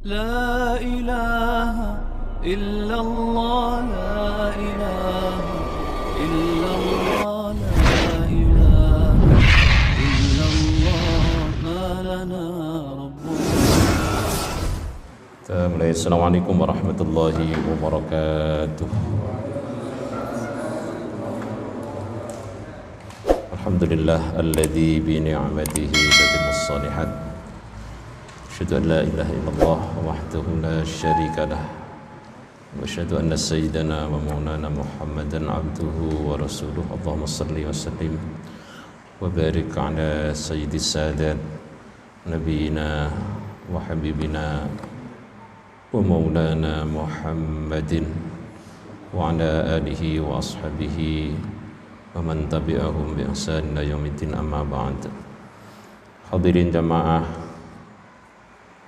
لا إله إلا الله لا إله إلا الله لا إله إلا الله ما لنا رب. Assalamualaikum warahmatullahi wabarakatuh. Alhamdulillah alladzi bi ni'matihi tatimmus shalihat. Asyhadu an la ilaha illallah wahdahu la syarika lah. Wa asyhadu anna sayyidana wa maulana Muhammadan abduhu wa rasuluh. Allahumma shalli wa sallim wa barik ala sayyidis sadat nabiyina wa habibina wa maulana Muhammadin wa ala alihi wa ashabihi wa man tabi'ahum bi ihsan ila yaumiddin, amma ba'd. Hadirin jamaah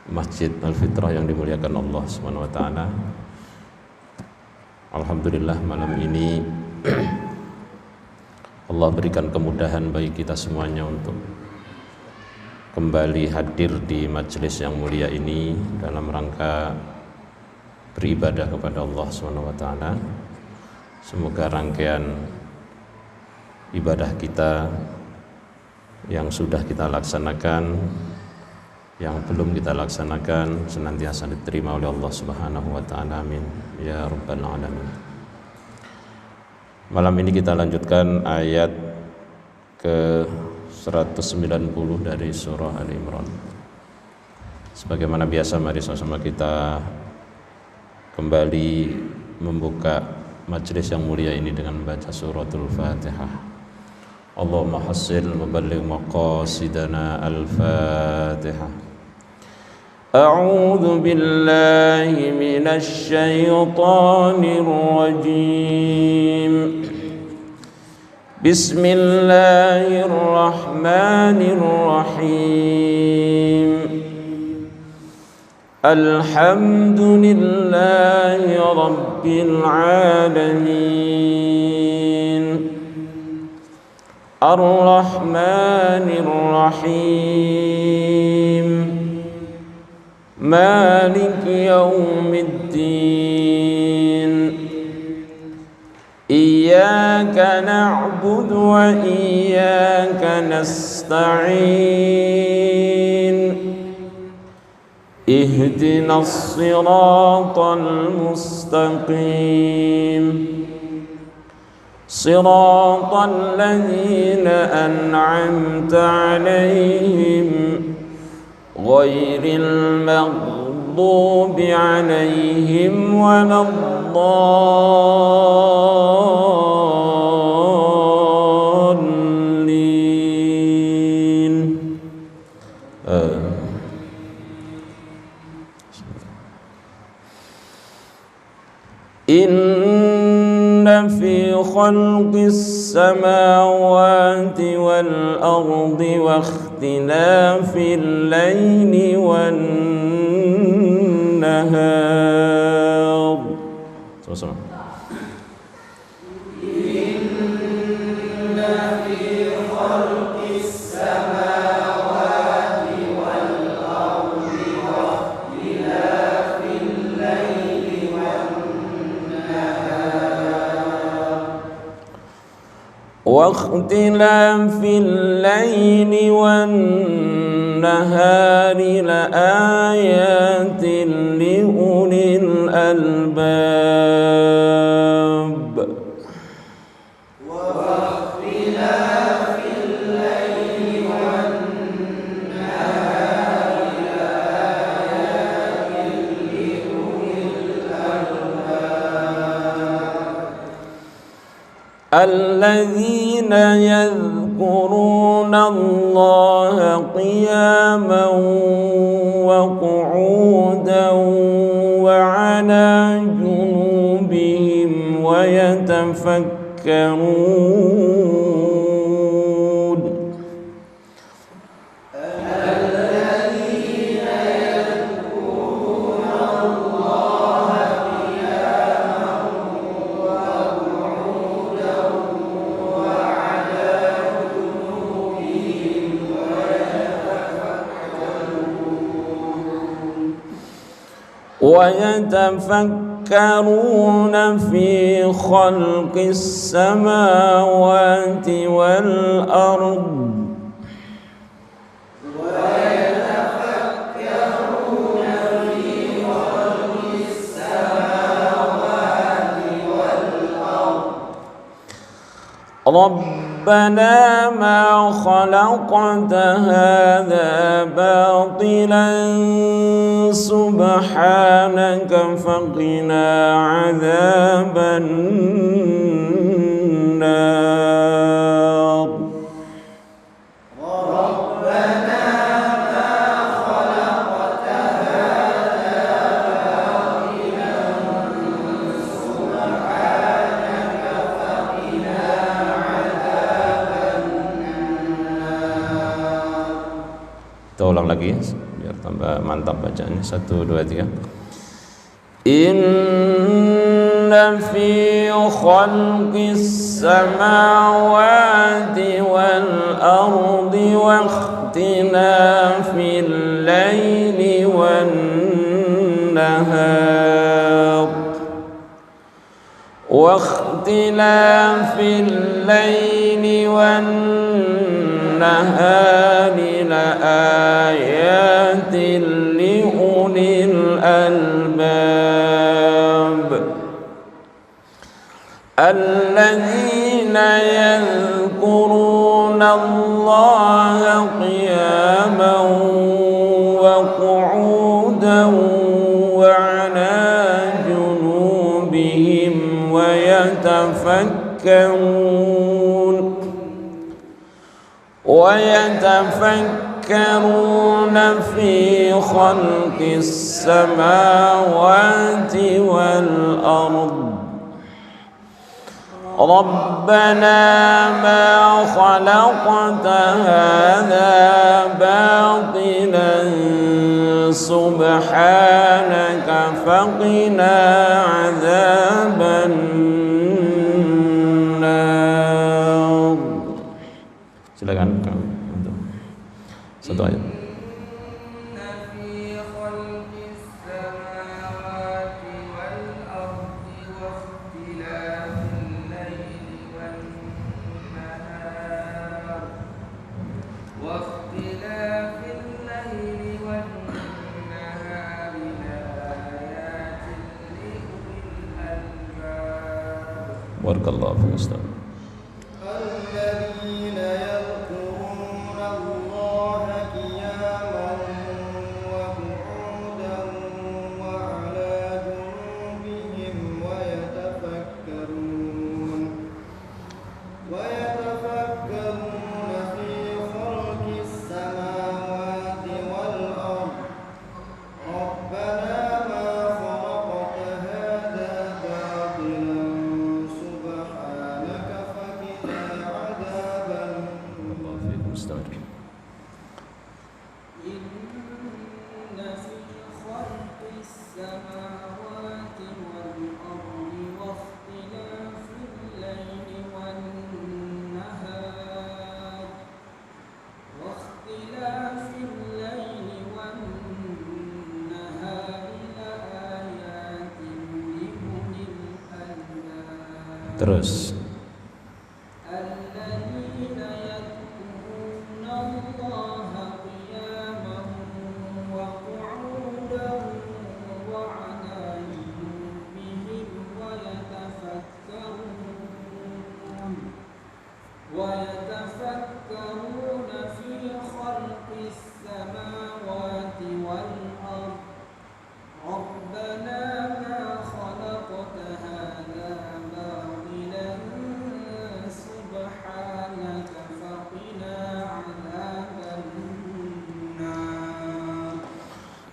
Masjid Al-Fitrah yang dimuliakan Allah Subhanahu wa taala. Alhamdulillah malam ini Allah berikan kemudahan bagi kita semuanya untuk kembali hadir di majelis yang mulia ini dalam rangka beribadah kepada Allah Subhanahu wa taala. Semoga rangkaian ibadah kita yang sudah kita laksanakan, yang belum kita laksanakan, senantiasa diterima oleh Allah Subhanahu wa taala. Amin ya rabbal alamin. Malam ini kita lanjutkan ayat ke 190 dari surah Al-Imran. Sebagaimana biasa, mari sama-sama kita kembali membuka majelis yang mulia ini dengan membaca suratul Fatihah. Allahumma hassil muballigh maqasidana al-Fatihah. A'udzu billahi minasy syaithanir rajim. Bismillahirrahmanirrahim. Alhamdulillahi rabbil alamin. Ar-Rahmanir Rahim. Maliki yaumiddin. Iyyaka na'budu wa iyyaka nasta'in. Ihdinas siratal mustaqim. صراط الذين أنعمت عليهم غير المغضوب عليهم ولا الضالين. في خلق السماوات والأرض واختلاف الليل والنهار. واختلاف الليل والنهار لآيات لأولي الألباب. واختلاف الليل والنهار لآيات لأولي الألباب. الذين يذكرون الله قياما وقعودا وعلى جنوبهم ويتفكرون. ويتفكرون في خلق السماوات والأرض ربنا ما خلقت هذا باطلا سبحانك فقنا عذاب النار Kita ulang lagi biar tambah mantap bacaannya. 1, 2, 3. Inna fi khalqis samawati wal ardi wa ikhtilafil laili wan nahar wa ikhtilafil laili wan nahar لآيات لأولي الألباب الذين يذكرون الله قياما وقعودا وعلى جنوبهم ويتفكرون في خلق السماوات والأرض ربنا ما خلقت هذا باطلا سبحانك فقنا عذاب النار. Silakan untuk satu ayat. Barakallahu fiik Ustaz. Terus ويتفكرون في خلق السماوات والأرض ربنا ما خلقت هذا باطلا سبحانك فقنا عذاب النار.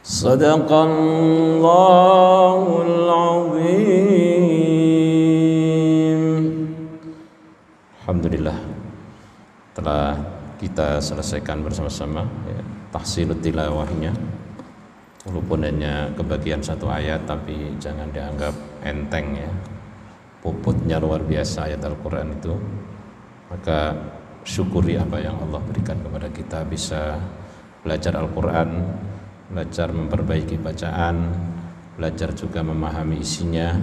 صدق الله العظيم. Alhamdulillah telah kita selesaikan bersama-sama ya, tahsilut tilawahnya. Walaupun hanya kebagian satu ayat, tapi jangan dianggap enteng ya. Bobotnya luar biasa ayat Al-Quran itu. Maka syukuri apa yang Allah berikan kepada kita, bisa belajar Al-Quran, belajar memperbaiki bacaan, belajar juga memahami isinya,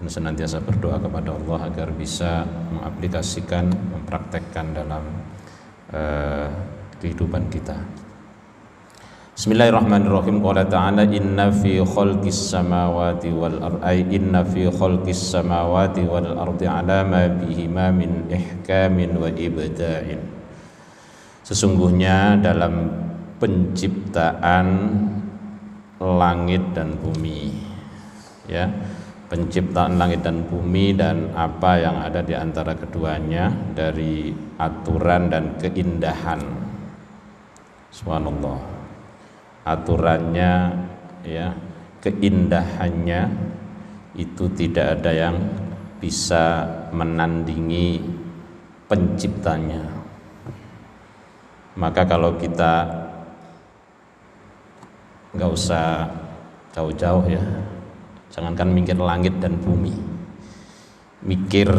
dan senantiasa berdoa kepada Allah agar bisa mengaplikasikan, mempraktekkan dalam kehidupan kita. Bismillahirrahmanirrahim. Qala ta'ala inna fi khalqis samawati wal ardi inna fi khalqis samawati wal ardi ala ma bihima min ihkamin wa ibda'in. Sesungguhnya dalam penciptaan langit dan bumi, ya, penciptaan langit dan bumi dan apa yang ada di antara keduanya dari aturan dan keindahan. Subhanallah. Aturannya, ya, keindahannya itu tidak ada yang bisa menandingi penciptanya. Maka kalau kita nggak usah jauh-jauh, ya, jangankan mikir langit dan bumi, mikir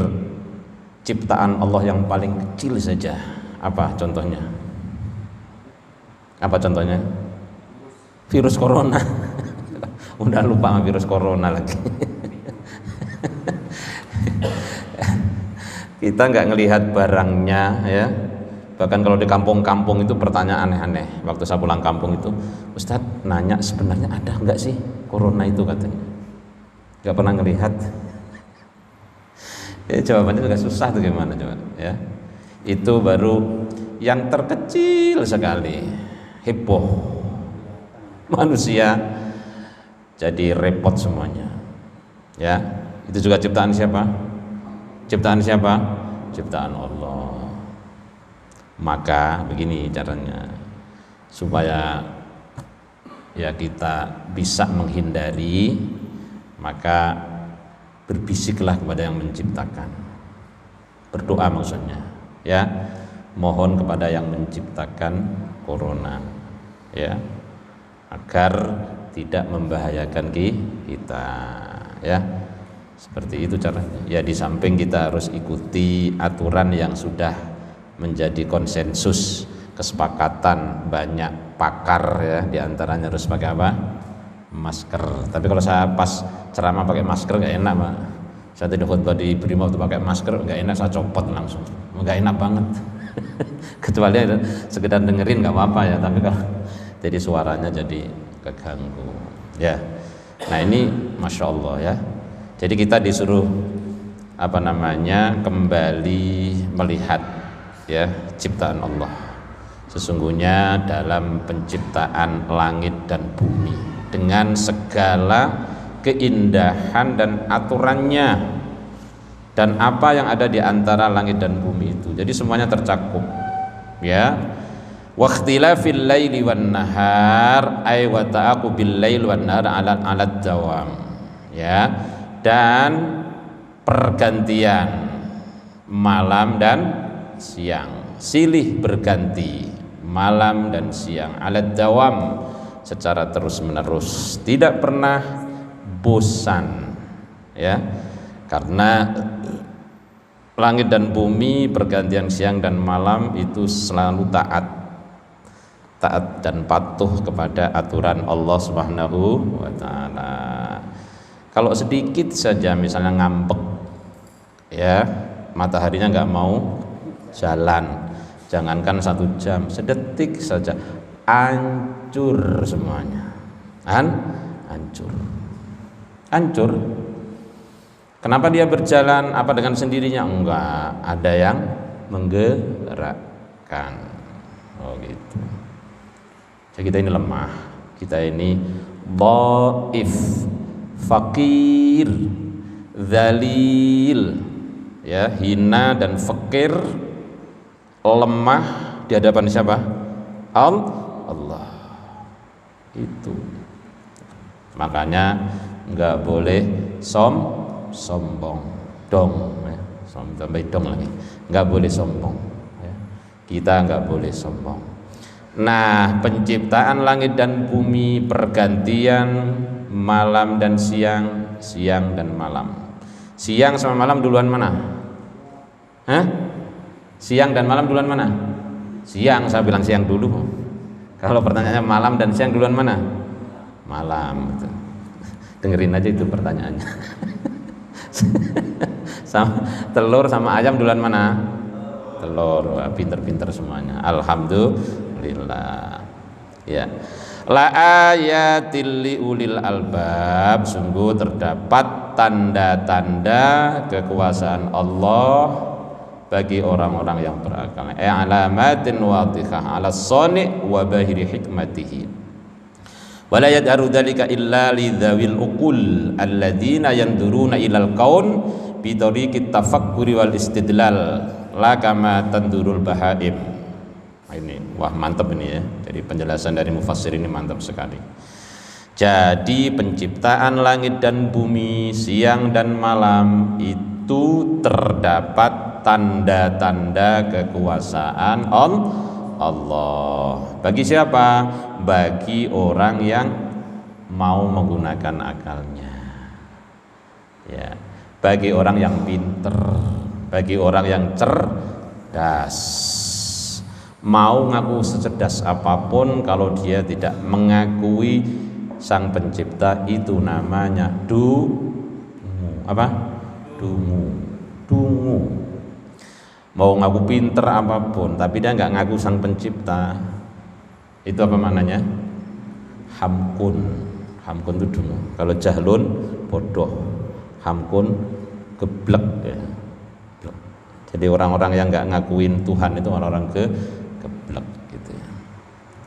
ciptaan Allah yang paling kecil saja. Apa contohnya? Apa contohnya? Virus corona. Udah lupa sama virus corona lagi. Kita nggak ngelihat barangnya, ya. Bahkan kalau di kampung-kampung itu pertanyaan aneh-aneh. Waktu saya pulang kampung itu, Ustadz nanya sebenarnya ada nggak sih corona itu, katanya. Nggak pernah ngelihat. Ya, jawabannya juga susah tuh, gimana coba, ya. Itu baru yang terkecil sekali, heboh. Manusia jadi repot semuanya, ya. Itu juga ciptaan siapa? Ciptaan siapa? Ciptaan Allah. Maka begini caranya supaya, ya, kita bisa menghindari, maka berbisiklah kepada yang menciptakan. Berdoa maksudnya, ya. Mohon kepada yang menciptakan corona, ya, agar tidak membahayakan kita, ya. Seperti itu caranya. Ya, di samping kita harus ikuti aturan yang sudah menjadi konsensus, kesepakatan banyak pakar, ya, diantaranya harus pakai apa? Masker. Tapi kalau saya pas ceramah pakai masker nggak enak, Pak. Saya tidak khutbah di Brimob itu pakai masker nggak enak, saya copot langsung. Nggak enak banget. Kecuali sekedar dengerin nggak apa-apa, ya. Tapi kalau jadi suaranya jadi keganggu, ya. Nah, ini Masya Allah, ya. Jadi kita disuruh kembali melihat, ya, ciptaan Allah. Sesungguhnya dalam penciptaan langit dan bumi dengan segala keindahan dan aturannya dan apa yang ada di antara langit dan bumi itu. Jadi semuanya tercakup, ya. Wa ikhtilafil laili wan nahar ay wa ta'aqubil lail wan nahar ala dawam, ya, dan pergantian malam dan siang, silih berganti malam dan siang, ala dawam, secara terus menerus, tidak pernah bosan, ya. Karena langit dan bumi pergantian siang dan malam itu selalu taat dan patuh kepada aturan Allah Subhanahu wa ta'ala. Kalau sedikit saja misalnya ngambek, ya, mataharinya nggak mau jalan, jangankan 1 jam, sedetik saja hancur semuanya, hancur. Kenapa dia berjalan? Apa dengan sendirinya? Enggak, ada yang menggerakkan. Oh, gitu. Jadi kita ini lemah, kita ini dhaif, fakir, dzalil, ya, hina dan fakir, lemah di hadapan siapa? Allah. Itu. Makanya enggak boleh sombong dong, ya. Sampai dong lagi. Enggak boleh sombong, ya. Kita enggak boleh sombong. Nah, penciptaan langit dan bumi, pergantian malam dan siang, siang dan malam. Siang sama malam duluan mana? Siang dan malam duluan mana? Siang, saya bilang siang dulu. Kalau pertanyaannya malam dan siang duluan mana? Malam. Dengerin aja itu pertanyaannya. Telur sama ayam duluan mana? Telur. Wah, pinter-pinter semuanya. Alhamdulillah. Ya. La ayatil liulil albab, sungguh terdapat tanda-tanda kekuasaan Allah bagi orang-orang yang berakal. Alamatin wadhihah ala sani' wa bahiri hikmatihi. Wala yad'aru dzalika illa lidzawil uqul alladzina yanduruna ilal kaun bi tariqit tafakkuri wal istidlal la kama tandurul bahaim. Ini wah mantap ini ya. Jadi penjelasan dari mufassir ini mantap sekali. Jadi penciptaan langit dan bumi, siang dan malam itu terdapat tanda-tanda kekuasaan Allah. Bagi siapa? Bagi orang yang mau menggunakan akalnya. Ya, bagi orang yang pinter, bagi orang yang cerdas. Mau ngaku secerdas apapun, kalau dia tidak mengakui sang pencipta, itu namanya dungu. Apa? Dungu. Mau ngaku pinter apapun, tapi dia nggak ngaku sang pencipta, itu apa maknanya? Hamkun. Hamkun itu dungu. Kalau jahlun bodoh, hamkun geblek ya. Jadi orang-orang yang nggak ngakuin Tuhan itu orang-orang geblek gitu ya.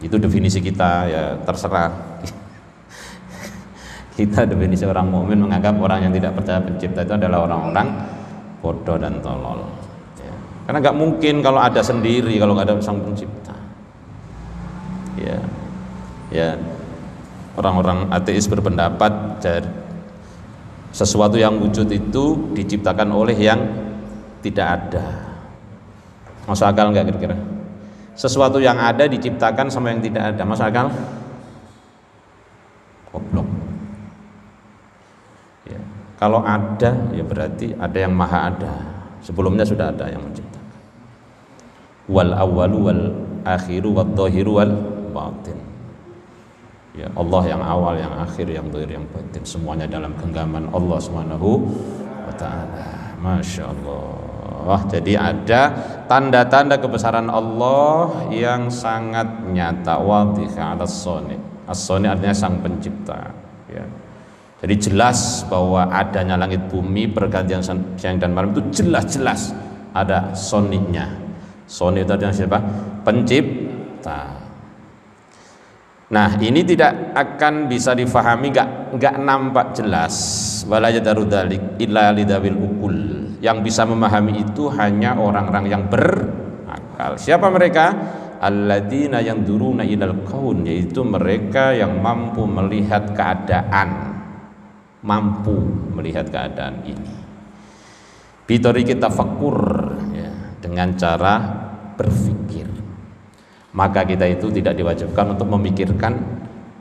Itu definisi kita ya, terserah. Kita definisi orang mukmin menganggap orang yang tidak percaya pencipta itu adalah orang-orang bodoh dan tolol ya. Karena nggak mungkin kalau ada sendiri, kalau nggak ada sang pencipta ya. Orang-orang ateis berpendapat sesuatu yang wujud itu diciptakan oleh yang tidak ada. Masuk akal nggak kira-kira? Sesuatu yang ada diciptakan sama yang tidak ada, masuk akal? Goblok. Ya. Kalau ada, ya berarti ada yang maha ada. Sebelumnya sudah ada yang menciptakan. Wal awwalu wal akhiru wal dhahiru wal batin. Ya, Allah yang awal, yang akhir, yang dhahir, yang batin, semuanya dalam genggaman Allah Subhanahu wa taala. Masya Allah. Jadi ada tanda-tanda kebesaran Allah yang sangat nyata. Wadhihah as-sani'. As-sani' artinya sang pencipta ya. Jadi jelas bahwa adanya langit bumi, pergantian siang dan malam itu jelas-jelas ada soninya. Soni itu artinya siapa? Pencipta. Nah, ini tidak akan bisa difahami, enggak nampak jelas. Wala yadaru dzalik illa lidawil uqul. Yang bisa memahami itu hanya orang-orang yang berakal. Siapa mereka? Alladzina yanduruna ilal kaun, yaitu mereka yang mampu melihat keadaan. Mampu melihat keadaan ini. Bitori kita fakur ya, dengan cara berpikir. Maka kita itu tidak diwajibkan untuk memikirkan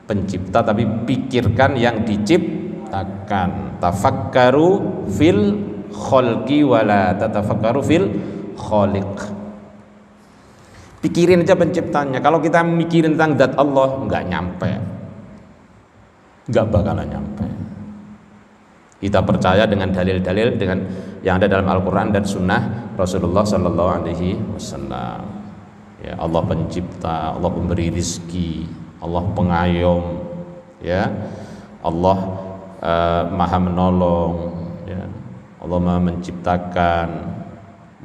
pencipta, tapi pikirkan yang diciptakan. Tafakkaru fil khalqi wala tatafakkaru fil khaliq. Pikirin aja penciptanya. Kalau kita mikirin tentang zat Allah, enggak nyampe, enggak bakalan nyampe. Kita percaya dengan dalil-dalil dengan yang ada dalam Al-Quran dan Sunnah Rasulullah Sallallahu Alaihi Wasallam. Ya, Allah pencipta, Allah pemberi rizki, Allah pengayom, ya, Allah maha menolong, ya, Allah maha menciptakan,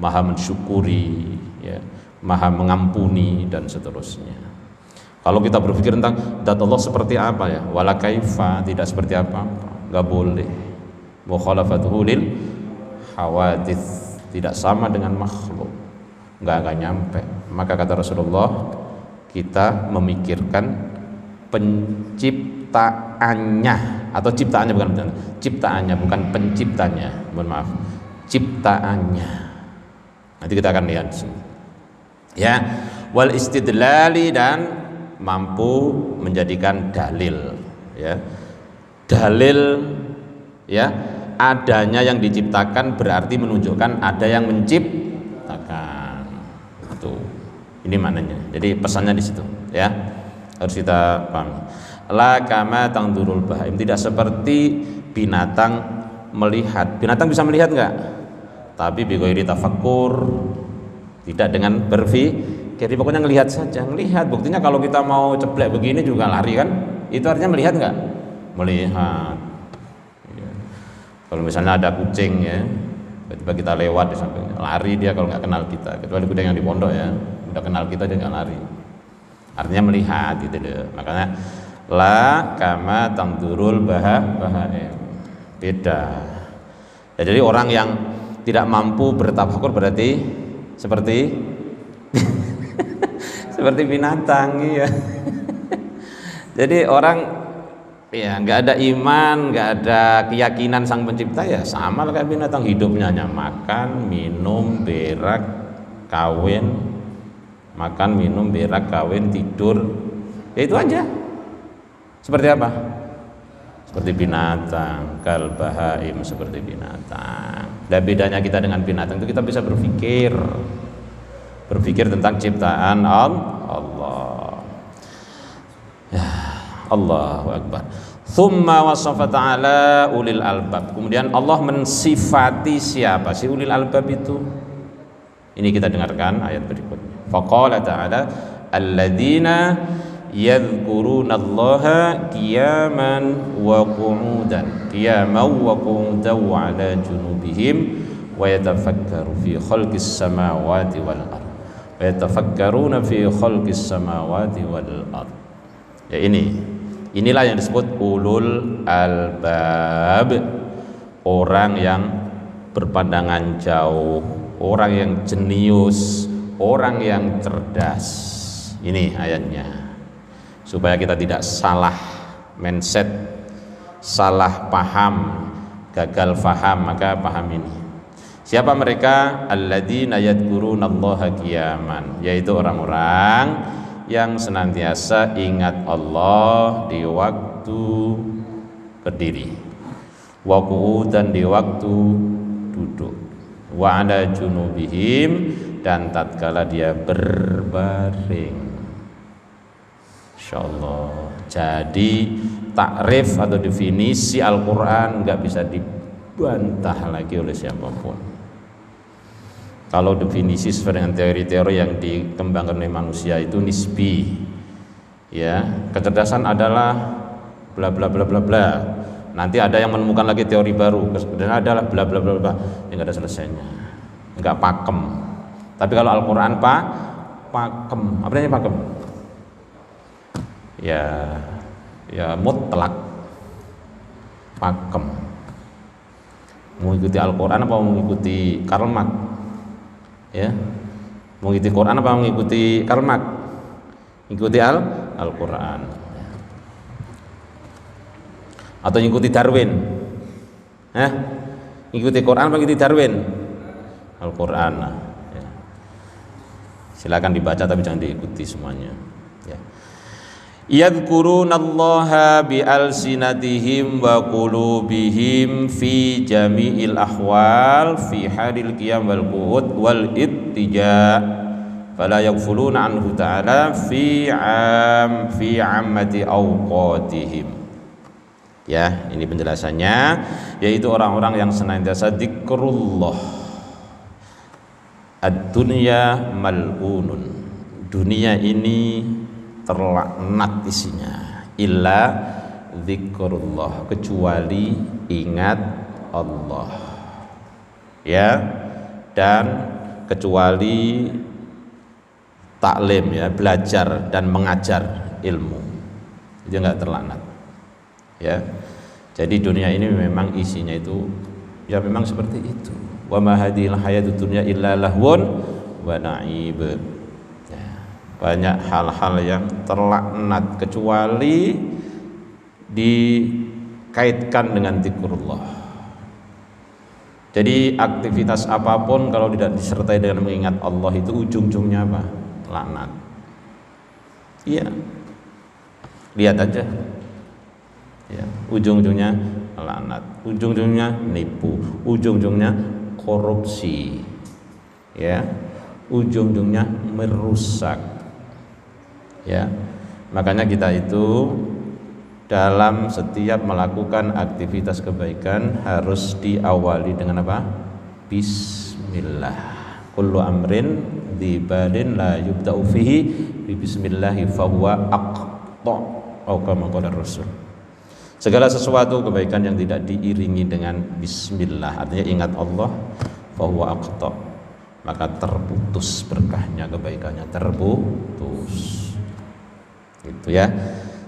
maha mensyukuri, ya, maha mengampuni dan seterusnya. Kalau kita berpikir tentang zat Allah seperti apa ya, wala kaifa, tidak seperti apa-apa, nggak boleh. Mukhalafatuhu lil hawadits, tidak sama dengan makhluk, nggak akan nyampe. Maka kata Rasulullah, kita memikirkan penciptaannya, atau ciptaannya, bukan ciptaannya, bukan penciptanya, mohon maaf, ciptaannya. Nanti kita akan lihat di sini. Ya, wal istidlali, dan mampu menjadikan dalil, ya, dalil, ya, adanya yang diciptakan berarti menunjukkan ada yang menciptakan. Itu ini maknanya. Jadi pesannya di situ, ya, harus kita pahami. la kama tangdurul bahaim, tidak seperti binatang melihat. Binatang bisa melihat enggak? Tapi bi ghairi tafakkur, tidak dengan berpikir. Jadi pokoknya ngelihat saja, ngelihat. Buktinya kalau kita mau ceblek begini juga lari kan? Itu artinya melihat enggak? Melihat. Ya. Kalau misalnya ada kucing ya, tiba-tiba kita lewat di sampingnya, lari dia kalau nggak kenal kita. Kecuali kucing yang di pondok ya, udah kenal kita dia nggak lari. Artinya melihat gitu deh. Makanya la kama tangdurul bahaim, beda. Ya, jadi orang yang tidak mampu bertafakur berarti seperti seperti binatang ya. Jadi orang ya nggak ada iman, nggak ada keyakinan sang pencipta, ya sama lah kayak binatang, hidupnya hanya makan, minum, berak, kawin, makan, minum, berak, kawin, tidur, ya itu aja. Seperti apa? Seperti binatang, kal bahaim, seperti binatang. Dan bedanya kita dengan binatang itu kita bisa berpikir tentang ciptaan Allah. Ya, Allahu Akbar. Tsumma wasafa ta'ala ulil albab. Kemudian Allah mensifati siapa sih ulil albab itu? Ini kita dengarkan ayat berikutnya. Faqala ta'ala alladzina yadhkurunallaha qiyaman wa qu'udan wa ala junubihim wa yatafakkaru fi khalqis samawati wal ard wa yatafakkaruna fi khalqis samawati wal ard. Ya, inilah yang disebut ulul albab, orang yang berpandangan jauh, orang yang jenius, orang yang cerdas. Ini ayatnya, supaya kita tidak salah mindset, salah paham, gagal paham, maka paham ini. Siapa mereka? Alladzina yadhkurunallaha qiyaman, yaitu orang-orang yang senantiasa ingat Allah di waktu berdiri, wa qu'udan, di waktu duduk, wa ala junubihim, dan tatkala dia berbaring. Insyaallah. Jadi takrif atau definisi Al-Quran nggak bisa dibantah lagi oleh siapapun. Kalau definisi sesuai dengan teori-teori yang dikembangkan oleh manusia itu nisbi, ya, kecerdasan adalah bla bla bla bla bla. Nanti ada yang menemukan lagi teori baru, dan adalah bla bla bla bla, yang nggak ada selesainya, nggak pakem. Tapi kalau Al-Quran pakem, apa namanya pakem? Ya mutlak, pakem. Mengikuti Al-Quran apa mengikuti Karl Marx? Ya, mengikuti Quran apa mengikuti Karl Marx? Mengikuti Al-Quran. Atau mengikuti Darwin? Mengikuti Quran apa mengikuti Darwin? Al-Quran. Ya. Silakan dibaca tapi jangan diikuti semuanya. Ya. Yadhkurunallaha bi alsinatihim wa qulubihim fi jami'il ahwal fi halil qiyam wal qu'ud wal ittija fala yaghfuluna anhu ta'ala fi ammati awqatihim. Ya, ini penjelasannya, yaitu orang-orang yang senantiasa dzikrullah. Ad-dunya mal'unun, dunia ini terlaknat isinya, illa dzikrullah, kecuali ingat Allah, ya, dan kecuali taklim, ya, belajar dan mengajar ilmu, itu enggak terlaknat, ya. Jadi dunia ini memang isinya itu ya memang seperti itu. Wa ma hadhil hayatud dunya illa lahwun wa na'ib. Banyak hal-hal yang terlaknat kecuali dikaitkan dengan dzikrullah. Jadi aktivitas apapun kalau tidak disertai dengan mengingat Allah itu ujung-ujungnya apa? Laknat. Iya. Lihat aja. Ya, ujung-ujungnya laknat, ujung-ujungnya nipu, ujung-ujungnya korupsi. Ya. Ujung-ujungnya merusak. Ya, makanya kita itu dalam setiap melakukan aktivitas kebaikan harus diawali dengan apa? Bismillah. Kullu amrin dzibadin la yubda'u fihi bi bismillah fahuwa aqta atau kama qala Rasul. Segala sesuatu kebaikan yang tidak diiringi dengan bismillah, artinya ingat Allah, fahuwa aqta, maka terputus berkahnya, kebaikannya terputus. Gitu ya.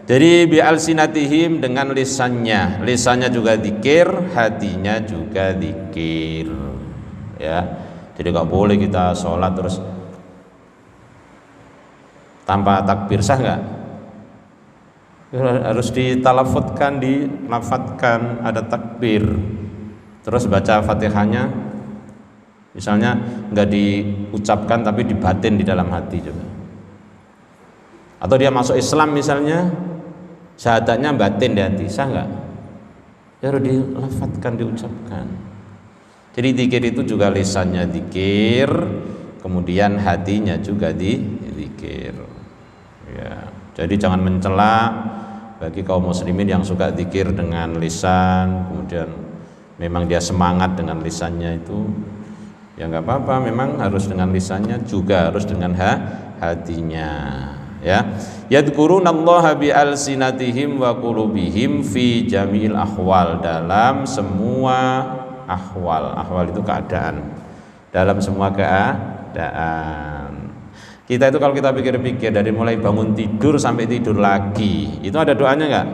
Jadi bi alsinatihim, dengan lisannya. Lisannya juga zikir, hatinya juga zikir. Ya. Jadi enggak boleh kita sholat terus tanpa takbir, sah enggak? Harus ditalafutkan, dilafatkan, ada takbir. Terus baca Fatihahnya misalnya enggak diucapkan tapi dibatin di dalam hati juga. Atau dia masuk Islam misalnya, syahadatnya batin di hati, sah enggak? Ya harus dilafatkan, diucapkan. Jadi zikir itu juga lisannya zikir, kemudian hatinya juga zikir. Ya. Jadi jangan mencela bagi kaum muslimin yang suka zikir dengan lisan, kemudian memang dia semangat dengan lisannya itu, ya enggak apa-apa, memang harus dengan lisannya juga harus dengan hatinya. Ya, yadhkurunallaha bi alsinatihim wa qulubihim fi jami'il ahwal, dalam semua ahwal. Ahwal itu keadaan, dalam semua keadaan. Kita itu kalau kita pikir-pikir dari mulai bangun tidur sampai tidur lagi, itu ada doanya enggak?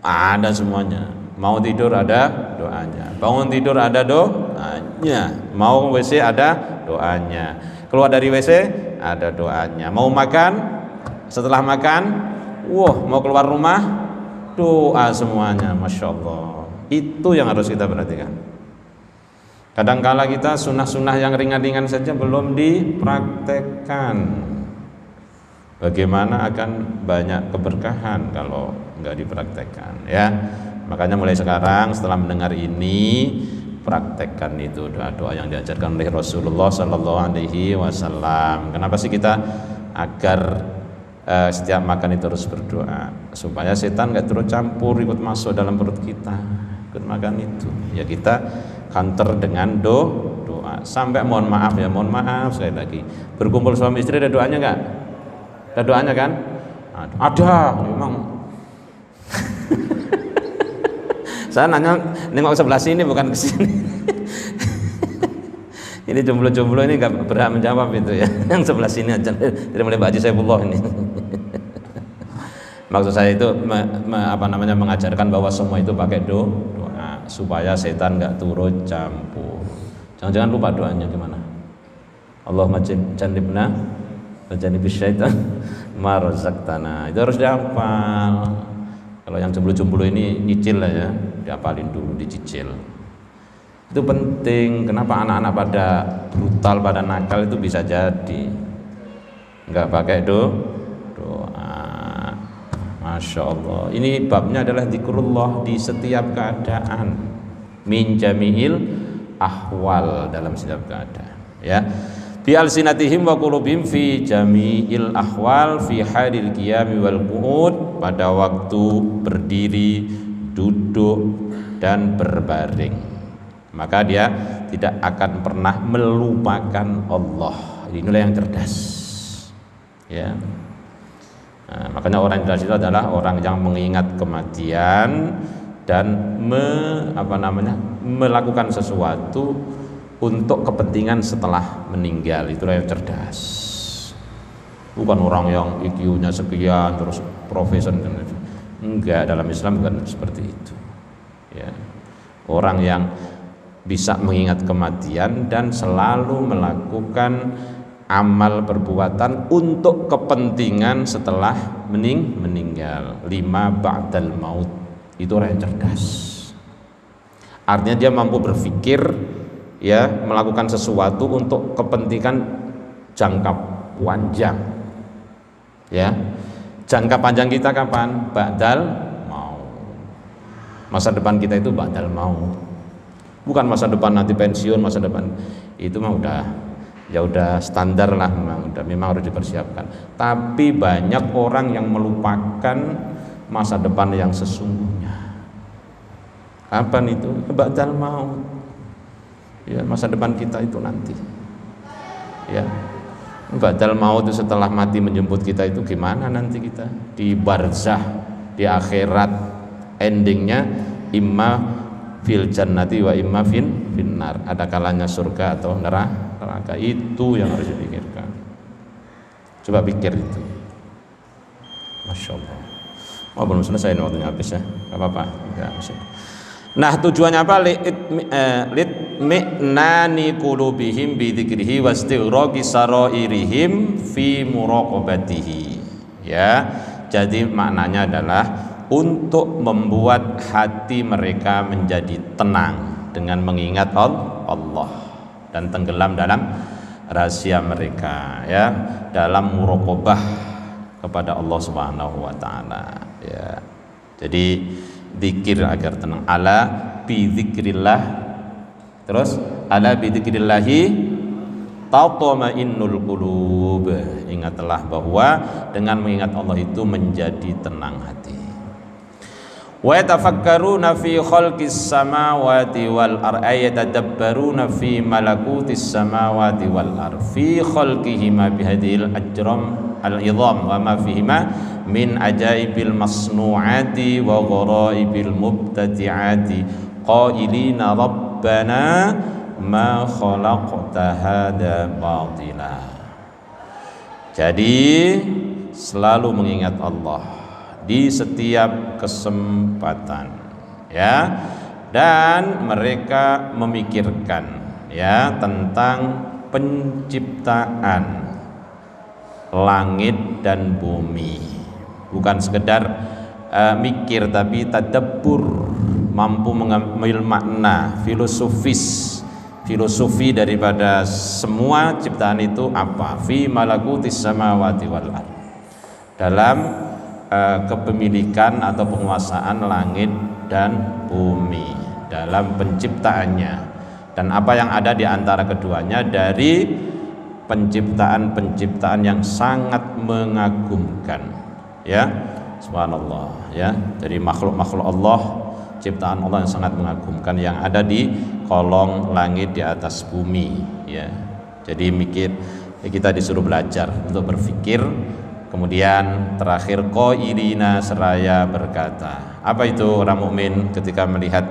Ada semuanya. Mau tidur ada doanya, bangun tidur ada doanya, mau WC ada doanya, keluar dari WC ada doanya, mau makan, setelah makan, mau keluar rumah, doa semuanya. Masya Allah. Itu yang harus kita perhatikan. Kadangkala kita sunnah-sunnah yang ringan-ringan saja belum dipraktekkan. Bagaimana akan banyak keberkahan kalau enggak dipraktekkan, ya. Makanya mulai sekarang setelah mendengar ini, praktekkan itu doa-doa yang diajarkan oleh Rasulullah Sallallahu Alaihi Wasallam. Kenapa sih kita agar setiap makan itu harus berdoa, supaya setan nggak terus campur ikut masuk dalam perut kita, ikut makan itu. Ya kita counter dengan doa. Sampai mohon maaf sekali lagi, berkumpul suami istri ada doanya nggak? Ada doanya kan? Ada, memang. Saya nanya nengok sebelah sini bukan ke sini. Ini jomblo-jomblo ini nggak berhak menjawab itu ya. Yang sebelah sini aja. Dari mulai Pak Haji Saifullah ini. Maksud saya itu mengajarkan bahwa semua itu pakai doa supaya setan nggak turut campur. Jangan lupa doanya gimana? Allahumma jannibna wa jannibis syaitan ma razaqtana. Itu harus dihafal. Kalau yang jomblo-jomblo ini nyicil lah ya, dihafalin dulu, dicicil. Itu penting. Kenapa anak-anak pada brutal, pada nakal itu bisa jadi nggak pakai doa. Masya Allah. Ini babnya adalah zikrullah di setiap keadaan, min jami'il ahwal, dalam setiap keadaan. Ya, bi alsinatihim wa qulubihim fi jami'il ahwal, fi halil qiyami wal qu'ud, pada waktu berdiri, duduk dan berbaring. Maka dia tidak akan pernah melupakan Allah. Inilah yang cerdas. Ya. Nah, makanya orang yang cerdas itu adalah orang yang mengingat kematian dan melakukan sesuatu untuk kepentingan setelah meninggal. Itulah yang cerdas. Bukan orang yang IQ-nya sekian terus profesor. Enggak, dalam Islam bukan seperti itu. Ya. Orang yang bisa mengingat kematian dan selalu melakukan amal perbuatan untuk kepentingan setelah meninggal. 5 ba'dal maut. Itu orang yang cerdas. Artinya dia mampu berpikir, ya, melakukan sesuatu untuk kepentingan jangka panjang. Ya. Jangka panjang kita kapan? Ba'dal maut. Masa depan kita itu ba'dal maut. Bukan masa depan nanti pensiun, masa depan itu mah udah standar lah, memang harus dipersiapkan. Tapi banyak orang yang melupakan masa depan yang sesungguhnya. Kapan itu? Ba'dal maut. Ya, masa depan kita itu nanti. Ya. Ba'dal maut itu setelah mati menjemput kita itu gimana nanti kita? Di barzah, di akhirat, endingnya imma fil jannati wa imma finnar. Ada kalanya surga atau neraka. Itu yang harus dipikirkan. Coba pikir itu. Masya Allah. Oh, belum selesai waktunya habis ya. Gak apa-apa. Nah, tujuannya apa? Litmi'nani qulubihim bi dzikrihi wastighraqi sarairihim fi muraqabatihi. Ya. Jadi maknanya adalah untuk membuat hati mereka menjadi tenang dengan mengingat Allah dan tenggelam dalam rahasia mereka, ya, dalam muraqabah kepada Allah Subhanahu wa taala, ya. Jadi zikir agar tenang. Ala bi dzikrillah, terus ala bi dzikrillahi tatma'innul qulub. Ingatlah bahwa dengan mengingat Allah itu menjadi tenang hati. Wa yatafakkaruna fi khalqis samawati wal ardi, yatadabbaruna fi malakutis samawati wal ardi, fi khalqihima bihadhil ajram al-idham wa ma fihima min ajaibil masnu'ati wa ghoraibil mubtadi'ati qailina rabbana ma khalaqta hadza batila. Jadi selalu mengingat Allah di setiap kesempatan, ya, dan mereka memikirkan, ya, tentang penciptaan langit dan bumi. Bukan sekedar mikir, tapi tadabbur, mampu mengambil makna filosofi daripada semua ciptaan itu apa? Fi malakutis samawati wal ardh, dalam kepemilikan atau penguasaan langit dan bumi, dalam penciptaannya, dan apa yang ada di antara keduanya dari penciptaan-penciptaan yang sangat mengagumkan, ya, subhanallah, ya. Jadi makhluk-makhluk Allah, ciptaan Allah yang sangat mengagumkan yang ada di kolong langit di atas bumi, ya. Jadi mikir, kita disuruh belajar untuk berpikir. Kemudian terakhir qailina, seraya berkata. Apa itu orang mukmin ketika melihat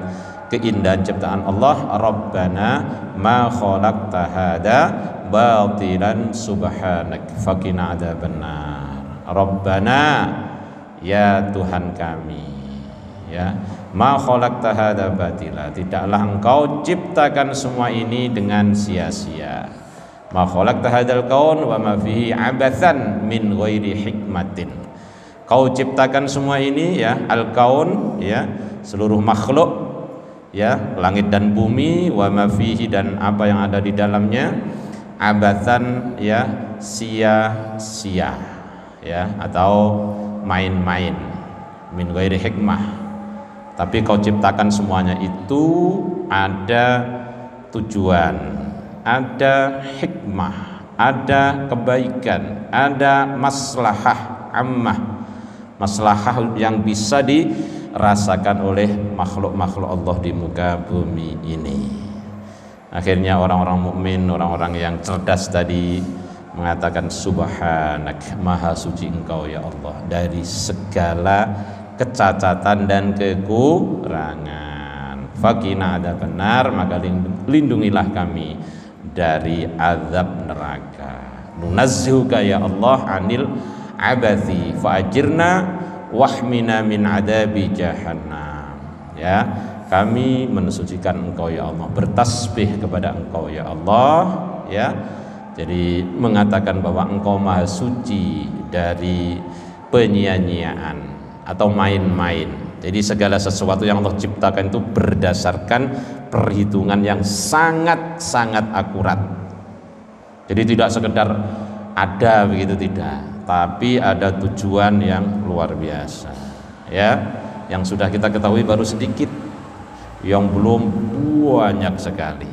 keindahan ciptaan Allah? Rabbana ma khalaqta hadza batilan subhanak faqina adzabannar. Rabbana, ya Tuhan kami, ya, ma khalaqta hadza batila, tidaklah engkau ciptakan semua ini dengan sia-sia. Ma khalaqta hadzal kaun wa ma fihi abathan min ghairi hikmatin. Kau ciptakan semua ini, ya, al-kaun, ya, seluruh makhluk, ya, langit dan bumi, wa ma fihi, dan apa yang ada di dalamnya, abathan, ya, sia-sia, ya, atau main-main, min ghairi hikmah. Tapi kau ciptakan semuanya itu ada tujuan, ada hikmah, ada kebaikan, ada maslahah ammah, maslahah yang bisa dirasakan oleh makhluk-makhluk Allah di muka bumi ini. Akhirnya orang-orang mukmin, orang-orang yang cerdas tadi mengatakan subhanak, maha suci engkau ya Allah dari segala kecacatan dan kekurangan. Faqina adzabannar, maka lindungilah kami dari azab neraka. Nunazzihuka ya Allah anil abathi fa'ajirna wahmina min adabi jahannam. Ya, kami mensucikan engkau ya Allah, bertasbih kepada engkau ya Allah, ya. Jadi mengatakan bahwa engkau maha suci dari penyia-nyiaan atau main-main. Jadi segala sesuatu yang Allah ciptakan itu berdasarkan perhitungan yang sangat-sangat akurat. Jadi tidak sekedar ada begitu, tidak, tapi ada tujuan yang luar biasa, ya, yang sudah kita ketahui baru sedikit, yang belum banyak sekali,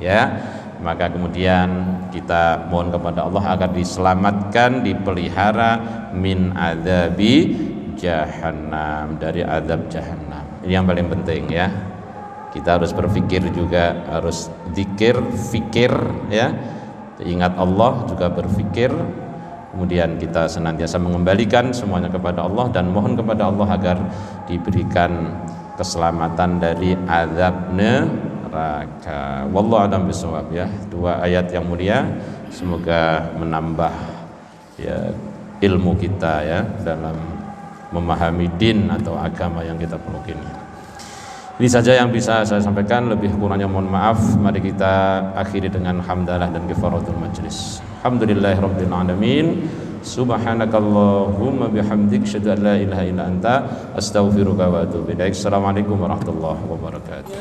ya. Maka kemudian kita mohon kepada Allah agar diselamatkan, dipelihara min adzabi jahannam, dari azab jahannam. Ini yang paling penting ya. Kita harus berpikir juga, harus zikir, fikir ya. Ingat Allah, juga berpikir. Kemudian kita senantiasa mengembalikan semuanya kepada Allah dan mohon kepada Allah agar diberikan keselamatan dari azab neraka. Wallahu a'lam bishawab ya. Dua ayat yang mulia semoga menambah ya ilmu kita ya dalam memahami din atau agama yang kita peluk ini. Ini saja yang bisa saya sampaikan, lebih kurangnya mohon maaf. Mari kita akhiri dengan hamdalah dan kifaratul majlis. Alhamdulillahirabbil alamin. Subhanakallahumma bihamdik asyhadu an la ilaha illa anta astaghfiruka wa atubu ilaik. Assalamualaikum warahmatullahi wabarakatuh.